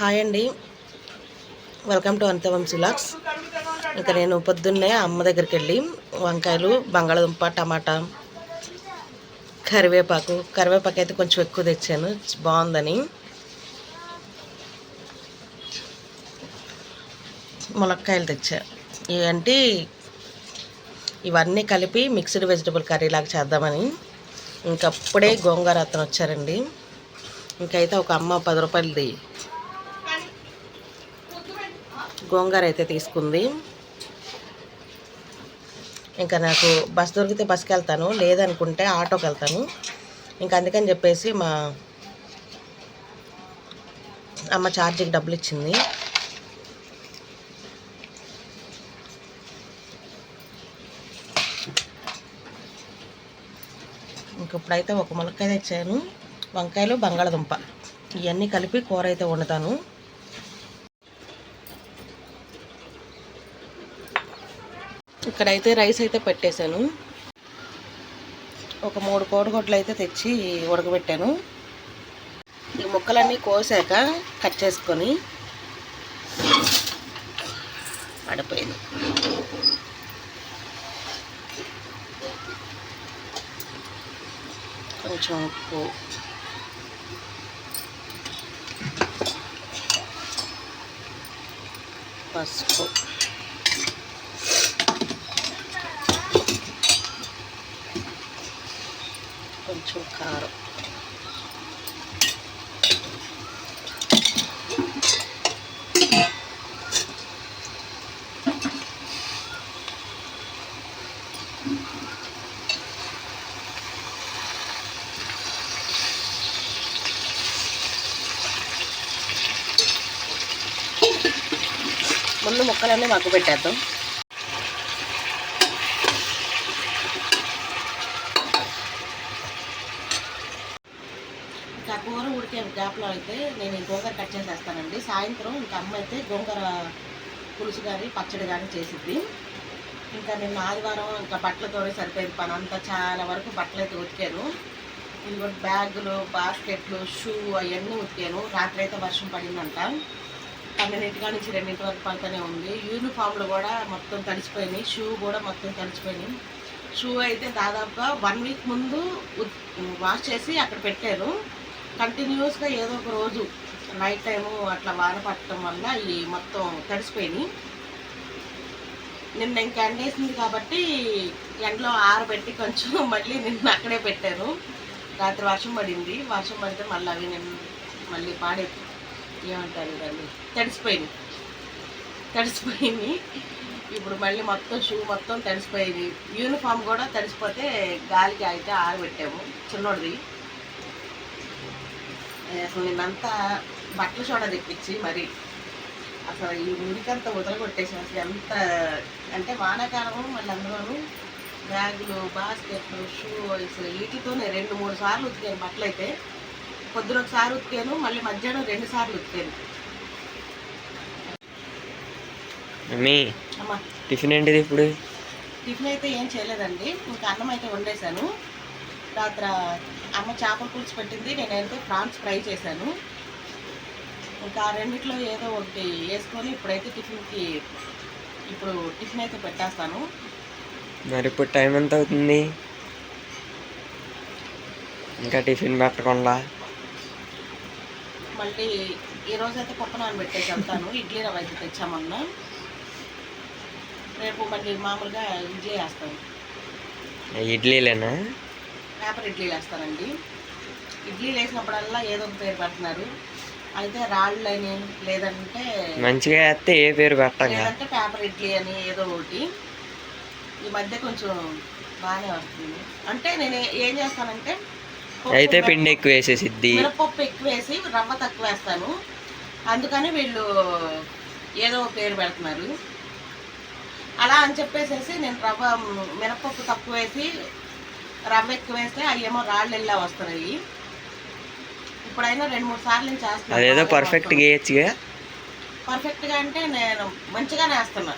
Hi అండి, welcome to Anitha Vamshi vlogs. ఇంకా నేను పొద్దున్నే అమ్మ దగ్గరికి వెళ్ళి వంకాయలు, బంగాళదుంప, టమాటా, కరివేపాకు అయితే కొంచెం ఎక్కువ తెచ్చాను బాగుందని. ములక్కాయలు తెచ్చా. ఇవంటే ఇవన్నీ కలిపి మిక్స్డ్ వెజిటబుల్ కర్రీ లాగా చేద్దామని. ఇంకప్పుడే గోంగూర అతను వచ్చారండి. ఇంకైతే ఒక అమ్మ 10 రూపాయలది గోంగూర అయితే తీసుకుంది. ఇంకా నాకు బస్ దొరికితే బస్కి వెళ్తాను, లేదనుకుంటే ఆటోకి వెళ్తాను. ఇంకా అందుకని చెప్పేసి మా అమ్మ ఛార్జీకి డబ్బులు ఇచ్చింది. ఇంకప్పుడైతే ఒక ములక్కాయ తెచ్చాను, వంకాయలు, బంగాళదుంప ఇవన్నీ కలిపి కూర అయితే వండుతాను. ఇక్కడైతే రైస్ అయితే పెట్టేశాను. ఒక 3 కోడిగుడ్లు అయితే తెచ్చి ఉడకబెట్టాను. ఈ ముక్కలన్నీ కోసాక కట్ చేసుకొని పడిపోయింది. కొంచెం ఉప్పు, పసుపు, కొంచెం కారం, ముందు ముక్కలన్నీ మగ్గు పెట్టేద్దాం. ఇంకా కూర ఉడికే గ్యాప్లో అయితే నేను ఈ గోంగూర కట్ చేసేస్తానండి. సాయంత్రం ఇంకా అమ్మ అయితే గోంగూర పులుసు కానీ పచ్చడి కానీ చేసిద్ది. ఇంకా నిన్న ఆదివారం ఇంకా బట్టలతోనే సరిపోయింది పని అంతా. చాలా వరకు బట్టలు అయితే ఉతికాను. ఇదిగో బ్యాగులు, బాస్కెట్లు, షూ అవన్నీ ఉతికాను. రాత్రి అయితే వర్షం పడిందంట. 12 నుంచి 2 వరకు పడుతూనే ఉంది. యూనిఫామ్లు కూడా మొత్తం తడిచిపోయినాయి, షూ కూడా మొత్తం తడిచిపోయినాయి. షూ అయితే దాదాపుగా 1 వీక్ ముందు వాష్ చేసి అక్కడ పెట్టారు. కంటిన్యూస్గా ఏదో ఒక రోజు నైట్ టైము అట్లా వాన పట్టడం వల్ల ఈ మొత్తం తడిసిపోయినాయి. నిన్న ఇంకా ఎండేసింది కాబట్టి ఎండలో ఆరబెట్టి కొంచెం మళ్ళీ నిన్న అక్కడే పెట్టాను. రాత్రి వర్షం పడింది. వర్షం పడితే మళ్ళీ అవి నేను మళ్ళీ ఏమంటారు దాన్ని తడిసిపోయింది. ఇప్పుడు మళ్ళీ మొత్తం షూ మొత్తం తడిసిపోయింది. యూనిఫామ్ కూడా తడిసిపోతే గాలికి అయితే ఆరబెట్టాము చిన్నోడిది. అసలు నిన్నంతా బట్టల సోడా తెప్పించి మరి అసలు ఈ మురికంతా వదలగొట్టేసి అసలు ఎంత అంటే వానాకాలము. మళ్ళీ అందులోనూ బ్యాగులు, బాస్కెట్లు, షూ అసలు వీటితోనే 2-3 సార్లు ఉతికాను బట్టలు అయితే. పొద్దున ఒకసారి ఉతికాను, మళ్ళీ మధ్యాహ్నం 2 సార్లు ఉతికాను. అమ్మా టిఫిన్ ఏంటిది ఇప్పుడు? టిఫిన్ అయితే ఏం చేయలేదండి. ఇంకా అన్నం అయితే వండేశాను. రాత్రి అమ్మ చేపల పులుసు పెట్టింది, నేనైతే ప్రాన్స్ ఫ్రై చేశాను. ఇంకా రెండిట్లో ఏదో ఒకటి వేసుకొని ఇప్పుడైతే టిఫిన్ అయితే పెట్టేస్తాను. మరి ఇప్పుడు టైం ఎంత అవుతుంది ఇంకా టిఫిన్ పెట్టకుండా? మళ్ళీ ఈరోజైతే పప్పు నానబెట్టేసి వెళ్తాను. ఇడ్లీ రవ్వ అయితే తెచ్చామన్నా. రేపు మళ్ళీ మామూలుగా ఇడ్లీ వేస్తాను. ఇడ్లీలేనా? పేపర్ ఇడ్లీలు వేస్తానండి. ఇడ్లీలు వేసినప్పుడల్లా ఏదో ఒక పేరు పెడుతున్నారు. అయితే రాళ్ళని, లేదంటే మంచిగా వేస్తే ఏ పేరు పెట్టాలి, లేదంటే పేపర్ ఇడ్లీ అని ఏదో ఒకటి. ఈ మధ్య కొంచెం బాగానే వస్తుంది. అంటే నేను ఏం చేస్తానంటే అయితే పిండి ఎక్కువ వేసేసిద్ది, మినపప్పు ఎక్కువ వేసి రవ్వ తక్కువ వేస్తాను. అందుకని వీళ్ళు ఏదో పేరు పెడుతున్నారు. అలా అని చెప్పేసి నేను మినపప్పు తక్కువ వేసి రవ్వ ఎక్కువ వేస్తే అవి ఏమో రాళ్ళు వెళ్ళా వస్తున్నాయి. ఇప్పుడైనా 2-3 సార్లు నేను చేస్తాను. అదేదో పర్ఫెక్ట్గా వేయచ్చుగా. పర్ఫెక్ట్గా అంటే నేను మంచిగానే వేస్తున్నా.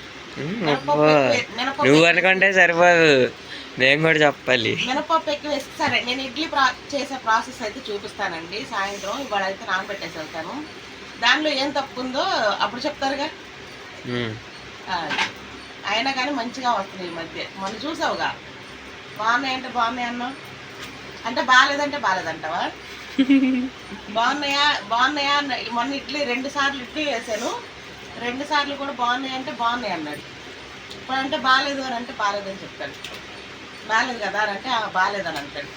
నువ్వు అనుకుంటే సరిపోదు, నేను కూడా చెప్పాలి. మినపప్పు ఎక్కువ వేస్తే సరే. నేను ఇడ్లీ చేసే ప్రాసెస్ అయితే చూపిస్తానండి సాయంత్రం. ఇవాళ అయితే నానబెట్టేసి వెళ్తాను. దానిలో ఏం తప్పు ఉందో అప్పుడు చెప్తారుగా. ఆ, అయినా కానీ మంచిగా వస్తున్నాయి ఈ మధ్య. మొన్న చూసావుగా, బాగున్నాయి అంటే బాగున్నాయి అన్నావు, అంటే బాగాలేదంటే బాగాలేదంటావా? బాగున్నాయా మొన్న ఇడ్లీ 2 సార్లు ఇడ్లీ వేసాను, 2 సార్లు కూడా బాగున్నాయి అంటే బాగున్నాయి అన్నాడు. ఇప్పుడు అంటే బాగాలేదు అని అంటే బాగాలేదని చెప్తాడు. బాగాలేదు కదా అని అంటే బాగాలేదని అంటాడు.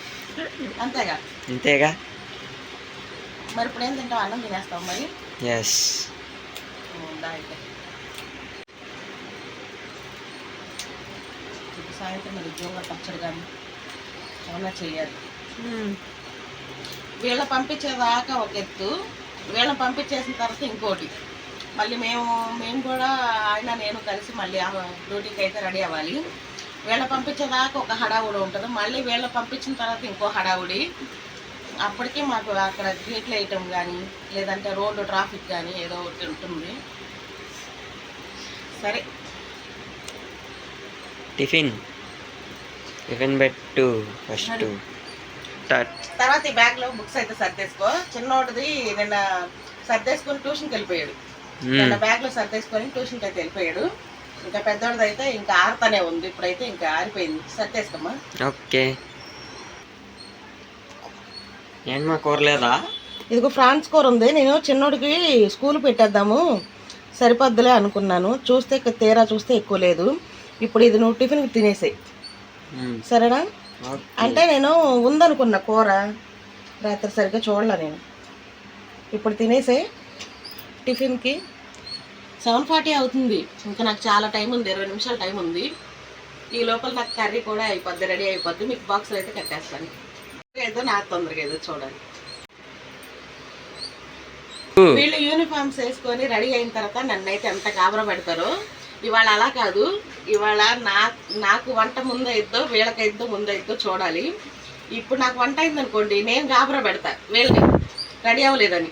అంతేగా. మరి ఇప్పుడు ఏం తింటావు? అన్నం తినేస్తావు మరి. అయితే సాయంత్రం మరి జోగా పచ్చడి కానీ ఏమన్నా చెయ్యాలి. వీళ్ళని పంపించేదాకా ఒక ఎత్తు, వీళ్ళని పంపించేసిన తర్వాత ఇంకోటి. మళ్ళీ మేము కూడా ఆయన నేను కలిసి మళ్ళీ డ్యూటీకి అయితే రెడీ అవ్వాలి. వీళ్ళని పంపించేదాకా ఒక హడావుడి ఉంటుంది, మళ్ళీ వీళ్ళని పంపించిన తర్వాత ఇంకో హడావుడి. అప్పటికి మాకు అక్కడ గేట్లు వేయటం కానీ లేదంటే రోడ్డు ట్రాఫిక్ కానీ ఏదో ఒకటి ఉంటుంది. సరే, టిఫిన్ పెట్టు ఫస్ట్. తర్వాత ఈ బ్యాగ్లో బుక్స్ అయితే సర్దేసుకో. చిన్నోడిది నిన్న సర్దేసుకొని ట్యూషన్కి వెళ్ళిపోయాడు. నిన్న బ్యాగ్లో సర్దేసుకొని ట్యూషన్కి అయితే వెళ్ళిపోయాడు. ఇంకా పెద్దోడిది అయితే ఇంకా ఆరుతానే ఉంది. ఇప్పుడైతే ఇంకా ఆరిపోయింది. సర్దేసుకోమ్మా. ఓకే. ఏంటి మా కూర లేదా? ఇదిగో ఫ్రాన్స్ కూర ఉంది. నేను చిన్నోడికి స్కూల్ పెట్టేద్దాము సరిపోద్దులే అనుకున్నాను. తీరా చూస్తే ఎక్కువ లేదు. ఇప్పుడు ఇది నువ్వు టిఫిన్కి తినేసాయి, సరేనా? అంటే నేను ఉందనుకున్న కూర, రాత్రి సరిగ్గా చూడలే నేను. ఇప్పుడు తినేసే టిఫిన్కి. 7:40 అవుతుంది. ఇంకా నాకు చాలా టైం ఉంది, 20 నిమిషాలు టైం ఉంది. ఈ లోపల నాకు కర్రీ కూడా అయిపోద్ది, రెడీ అయిపోద్ది. మీకు బాక్స్లో అయితే కట్టేస్తాను. ఏదో నాకు తొందరగా ఏదో చూడాలి. వీళ్ళు యూనిఫామ్స్ వేసుకొని రెడీ అయిన తర్వాత నన్నైతే ఎంత గాబరా పెడతారో. ఇవాళ అలా కాదు, ఇవాళ నాకు వంట ముందైద్దో వీళ్ళకైద్దో ముందైద్దో చూడాలి. ఇప్పుడు నాకు వంట అయిందనుకోండి, నేను గాబరా పెడతా వీళ్ళని రెడీ అవ్వలేదని.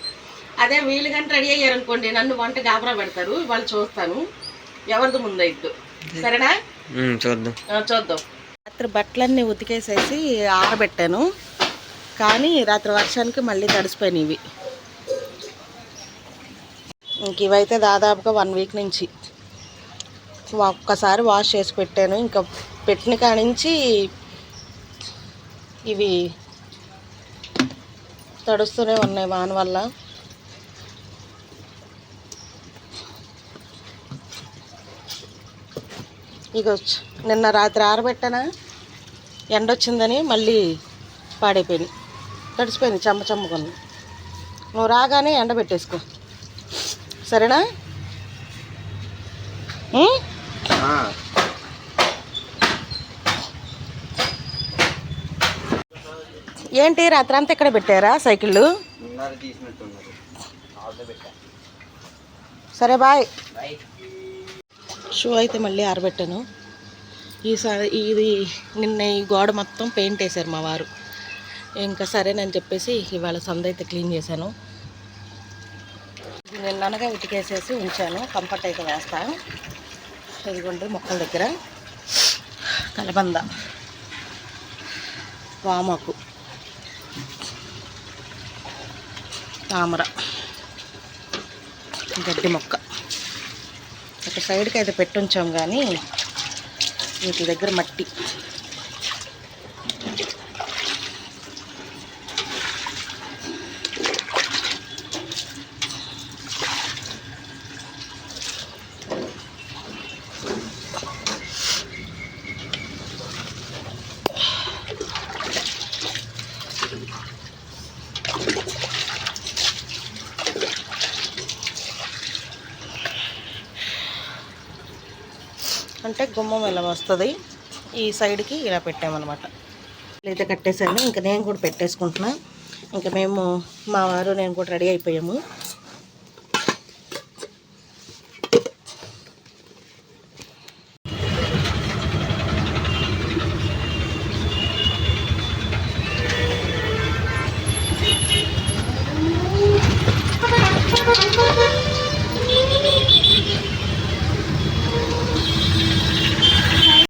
అదే వీళ్ళు కానీ రెడీ అయ్యారనుకోండి, నన్ను వంట గాబరా పెడతారు. వాళ్ళు చూస్తాను ఎవరిది ముందైద్దో, సరేనా? చూద్దాం. రాత్రి బట్టలన్నీ ఉతికేసేసి ఆరబెట్టాను, కానీ రాత్రి వర్షానికి మళ్ళీ తడిసిపోయినాయి ఇవి. ఇంక ఇవైతే దాదాపుగా 1 వీక్ నుంచి ఒక్కసారి వాష్ చేసి పెట్టాను. ఇంకా పెట్టిన కానించి ఇవి తడుస్తూనే ఉన్నాయి వాన వల్ల. ఇక నిన్న రాత్రి ఆరబెట్టానా, ఎండొచ్చిందని మళ్ళీ పాడైపోయినాయి, తడిసిపోయింది, చెమ్మకొంది. నువ్వు రాగానే ఎండబెట్టేసుకో, సరేనా? ఏంటి రాత్రి అంతా ఇక్కడ పెట్టారా సైకిళ్ళు? సరే బాయ్. షూ అయితే మళ్ళీ ఆరబెట్టాను. ఈసారి ఇది నిన్న ఈ గోడ మొత్తం పెయింట్ వేశారు మా వారు. ఇంకా సరేనని చెప్పేసి ఇవాళ సంద అయితే క్లీన్ చేశాను. ఇది నిన్ననగా ఉతికేసేసి ఉంచాను, కంఫర్ట్ అయితే వేస్తాను. ఇదిగోండి మొక్కల దగ్గర కలబంద, వామాకు, తామర, గడ్డి మొక్క ఒక సైడ్కి అయితే పెట్టుంచాం, కానీ వీటి దగ్గర మట్టి. అంటే గుమ్మం ఇలా వస్తుంది, ఈ సైడ్కి ఇలా పెట్టామన్నమాట. అయితే కట్టేసాను, ఇంకా నేను కూడా పెట్టేసుకుంటున్నా. ఇంకా మేము మా వారు నేను కూడా రెడీ అయిపోయాము.